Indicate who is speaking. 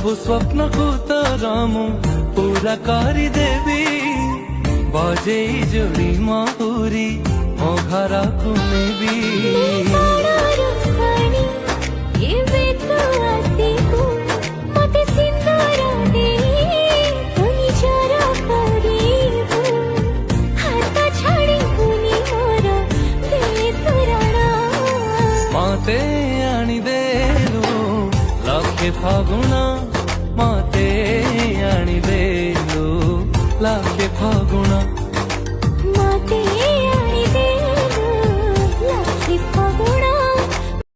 Speaker 1: सबु स्वप्न को तोरा मु पूरा करी देवी बजे जोड़ी महुरी मो घर को नेबी। मते आनी देलु लाखे फागुना मते आनी देलु लाखे फागुना।